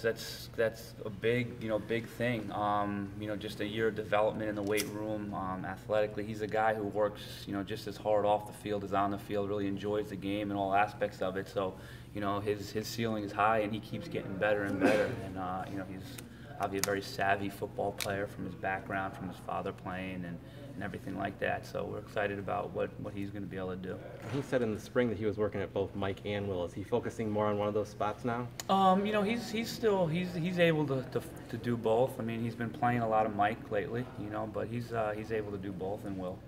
that's a big thing. Just a year of development in the weight room, athletically. He's a guy who works, just as hard off the field as on the field. Really enjoys the game and all aspects of it. So, his ceiling is high, and he keeps getting better and better. And he's obviously a very savvy football player from his background, from his father playing, and everything like that. So we're excited about what he's going to be able to do. He said in the spring that he was working at both Mike and Will. Is he focusing more on one of those spots now? He's able to do both. I mean, he's been playing a lot of Mike lately, but he's able to do both, and Will.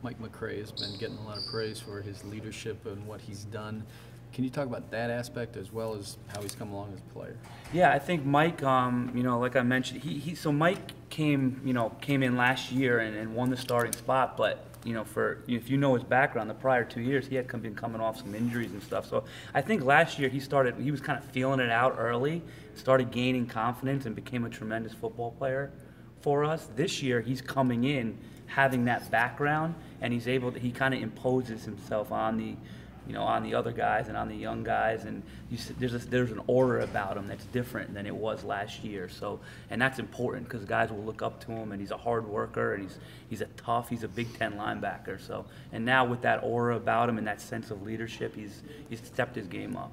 Mike McCray has been getting a lot of praise for his leadership and what he's done. Can you talk about that aspect as well as how he's come along as a player? Yeah, I think Mike, like I mentioned, so Mike came in last year and won the starting spot, but if you know his background, the prior 2 years he had been coming off some injuries and stuff. So I think last year he was kind of feeling it out early, started gaining confidence, and became a tremendous football player for us. This year he's coming in having that background, and he kind of imposes himself on the other guys and on the young guys, and there's an aura about him that's different than it was last year. So, and that's important because guys will look up to him, and he's a hard worker, and he's a Big Ten linebacker. So, and now with that aura about him and that sense of leadership, he's stepped his game up.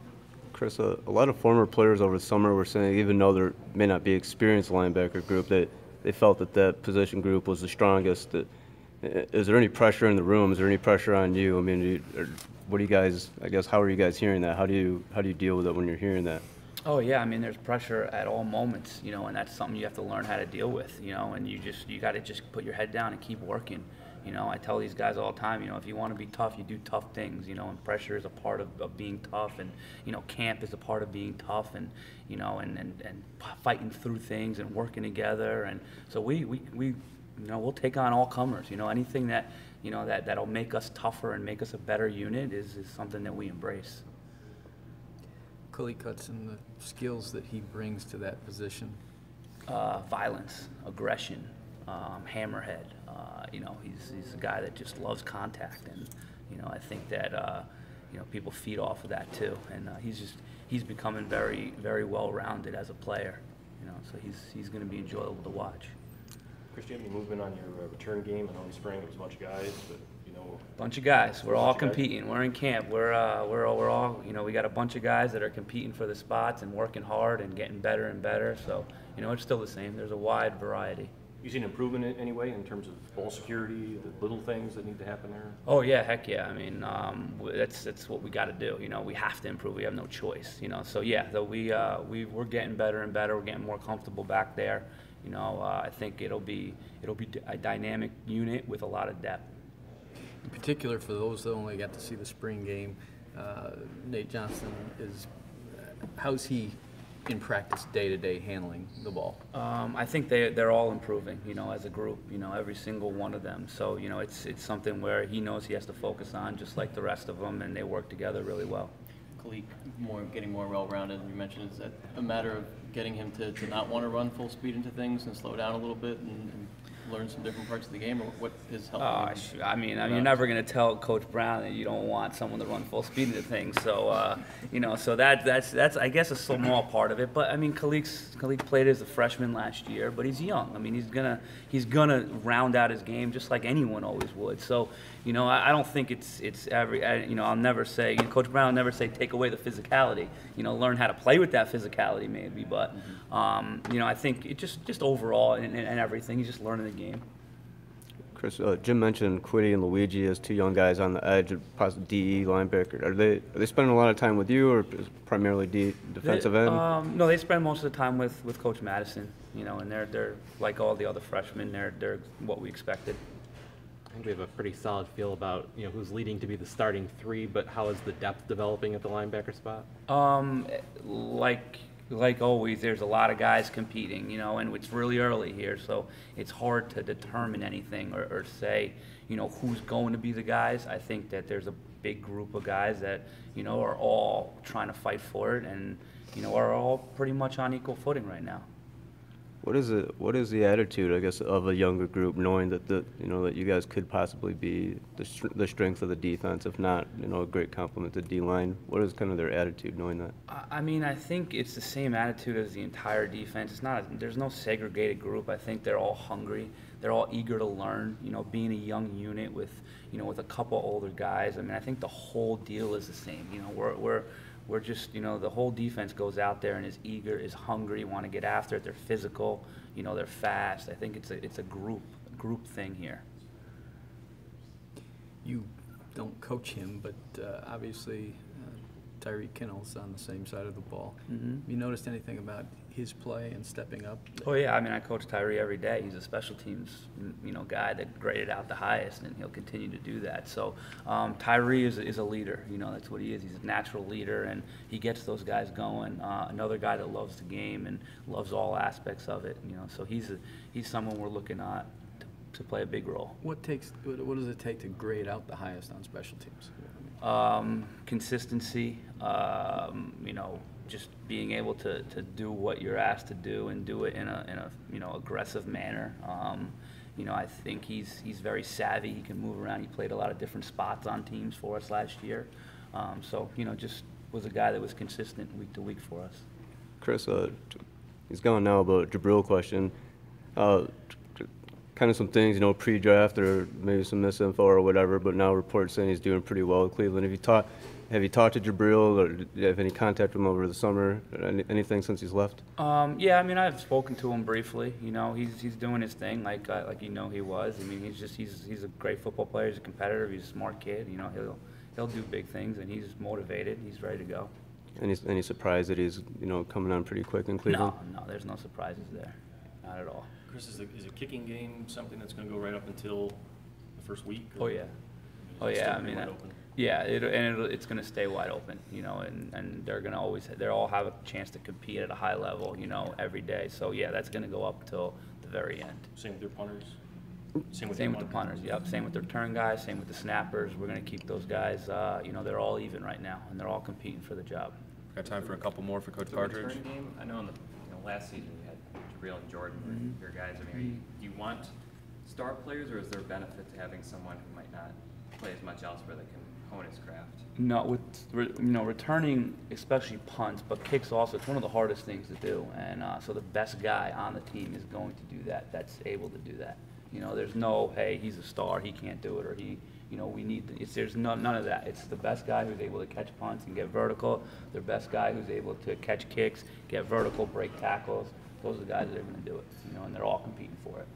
Chris, a lot of former players over the summer were saying, even though there may not be experienced linebacker group, that they felt that position group was the strongest. Is there any pressure in the room? Is there any pressure on you? I mean, what do you guys, how are you guys hearing that? How do you deal with it when you're hearing that? Oh yeah, I mean, there's pressure at all moments, and that's something you have to learn how to deal with, and you got to just put your head down and keep working. I tell these guys all the time, if you want to be tough, you do tough things, and pressure is a part of being tough, and camp is a part of being tough, and and fighting through things and working together, and so we'll take on all comers, anything that that'll make us tougher and make us a better unit is something that we embrace. Khaleke Hudson, the skills that he brings to that position. Violence, aggression, hammerhead. He's a guy that just loves contact, and I think that people feed off of that too. And he's becoming very, very well-rounded as a player. So he's going to be enjoyable to watch. Chris, do you have any movement on your return game? I know in spring it was a bunch of guys, but bunch of guys. We're all competing. We're in camp. We're all we got a bunch of guys that are competing for the spots and working hard and getting better and better. So it's still the same. There's a wide variety. You seen improvement in any way in terms of ball security, the little things that need to happen there? Oh yeah, heck yeah. I mean, that's what we got to do. We have to improve. We have no choice. So yeah, we're getting better and better. We're getting more comfortable back there. I think it'll be a dynamic unit with a lot of depth. In particular, for those that only got to see the spring game, Nate Johnston how's he in practice day-to-day handling the ball? I think they're all improving, as a group, every single one of them. So, it's something where he knows he has to focus on just like the rest of them, and they work together really well. Khaleke getting more well-rounded, you mentioned, is that a matter of getting him to not want to run full speed into things and slow down a little bit and learn some different parts of the game, or what is helping? I mean, you're never going to tell Coach Brown that you don't want someone to run full speed into things. So, so that's I guess a small part of it. But I mean, Khaleke played as a freshman last year, but he's young. I mean, he's gonna round out his game just like anyone always would. So, I don't think it's I'll never say, Coach Brown will never say take away the physicality. Learn how to play with that physicality maybe, but I think it just overall and everything, he's just learning the game. Chris, Jim mentioned Quiddy and Luigi as two young guys on the edge, possibly DE linebacker. Are they spending a lot of time with you, or is it primarily defensive end? No, they spend most of the time with Coach Madison. And they're like all the other freshmen. They're what we expected. I think we have a pretty solid feel about who's leading to be the starting three, but how is the depth developing at the linebacker spot? Like always, there's a lot of guys competing, and it's really early here, so it's hard to determine anything or say, who's going to be the guys. I think that there's a big group of guys that, are all trying to fight for it and, are all pretty much on equal footing right now. What is it? What is the attitude, I guess, of a younger group, knowing that that you guys could possibly be the strength of the defense, if not, a great complement to D-line? What is kind of their attitude, knowing that? I mean, I think it's the same attitude as the entire defense. It's not. There's no segregated group. I think they're all hungry. They're all eager to learn. Being a young unit with with a couple older guys. I mean, I think the whole deal is the same. We're just, the whole defense goes out there and is eager, is hungry, want to get after it. They're physical, they're fast. I think it's a group thing here. You don't coach him, but obviously Tyreke Kendall's on the same side of the ball. Mm-hmm. Have you noticed anything about his play and stepping up? Oh yeah, I mean, I coach Tyree every day. He's a special teams, guy that graded out the highest, and he'll continue to do that. So Tyree is a leader. That's what he is. He's a natural leader, and he gets those guys going. Another guy that loves the game and loves all aspects of it. So he's someone we're looking at to play a big role. What does it take to grade out the highest on special teams? Consistency. Just being able to do what you're asked to do and do it in a aggressive manner. I think he's very savvy. He can move around. He played a lot of different spots on teams for us last year. So just was a guy that was consistent week to week for us. Chris, he's gone now, but Jabril question. Kind of some things, pre-draft or maybe some misinfo or whatever, but now reports saying he's doing pretty well at Cleveland. Have you talked to Jabril, or do you have any contact with him over the summer? Anything since he's left? Yeah, I mean, I've spoken to him briefly. He's doing his thing like he was. I mean, he's a great football player. He's a competitor. He's a smart kid. He'll do big things, and he's motivated. He's ready to go. Any surprise that he's coming on pretty quick in Cleveland? No, there's no surprises there, not at all. Chris, is a kicking game something that's going to go right up until the first week? Oh yeah, I mean, yeah, it's going to stay wide open, and they're going to they'll all have a chance to compete at a high level, every day. So yeah, that's going to go up till the very end. Same with their punters. Same with the punters. Yep. Same with the return guys. Same with the snappers. We're going to keep those guys. They're all even right now, and they're all competing for the job. Got time for a couple more for Coach The Partridge? return game, I know in the last season you had Jabril and Jordan were your guys. I mean, do you want star players, or is there a benefit to having someone who might not play as much elsewhere that can hone his craft? No, with returning, especially punts, but kicks also. It's one of the hardest things to do, and so the best guy on the team is going to do that. That's able to do that. There's no, hey, he's a star, he can't do it, or we need. There's none of that. It's the best guy who's able to catch punts and get vertical. The best guy who's able to catch kicks, get vertical, break tackles. Those are the guys that are going to do it. And they're all competing for it.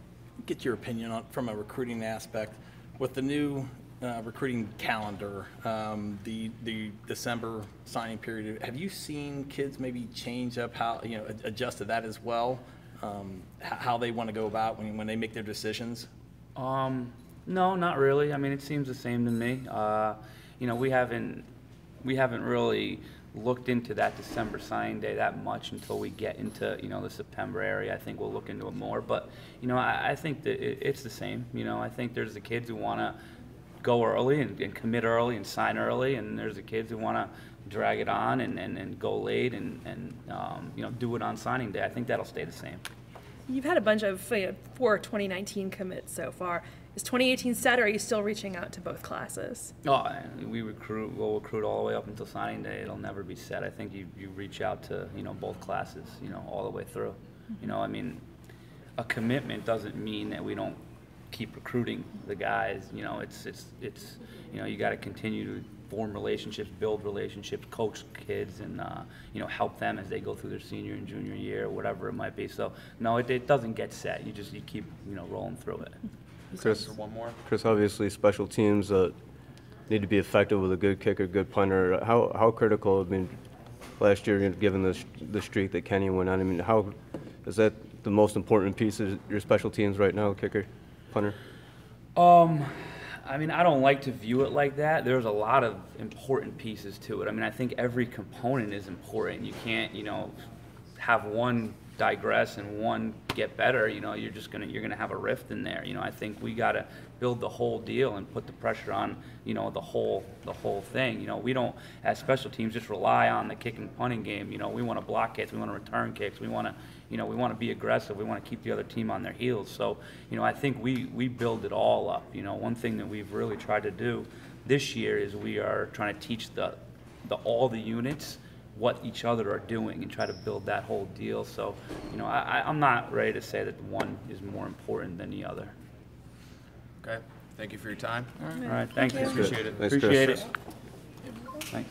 Get your opinion on from a recruiting aspect with the new recruiting calendar, the December signing period. Have you seen kids maybe change up how adjust to that as well? How they want to go about when they make their decisions? No, not really. I mean, it seems the same to me. We haven't really looked into that December signing day that much until we get into the September area. I think we'll look into it more. But I think that it's the same. I think there's the kids who want to go early and commit early and sign early, and there's the kids who want to drag it on and go late and do it on signing day. I think that'll stay the same. You've had a bunch of 4 2019 commits so far. Is 2018 set, or are you still reaching out to both classes? Oh, we'll recruit all the way up until signing day. It'll never be set. I think you reach out to both classes all the way through. I mean, a commitment doesn't mean that we don't keep recruiting the guys. It's you got to continue to form relationships, build relationships, coach kids, and help them as they go through their senior and junior year, whatever it might be. So no, it doesn't get set. You keep rolling through it. Chris, one more. Chris, obviously special teams need to be effective with a good kicker, good punter. How critical? I mean, last year, given the streak that Kenny went on, I mean, how is that the most important piece of your special teams right now, kicker, punter? I mean, I don't like to view it like that. There's a lot of important pieces to it. I mean, I think every component is important. You can't, have one digress and one get better, you know, you're gonna have a rift in there. You know, I think we gotta build the whole deal and put the pressure on, you know, the whole thing. You know, we don't, as special teams, just rely on the kick and punting game. You know, we want to block kicks, we want to return kicks, we want to, you know, we want to be aggressive, we want to keep the other team on their heels. So, you know, I think we build it all up. You know, one thing that we've really tried to do this year is we are trying to teach all the units what each other are doing and try to build that whole deal. So, you know, I'm not ready to say that one is more important than the other. Okay, thank you for your time. All right, thank you. Appreciate it. Thanks, Appreciate Chris. it. Thanks.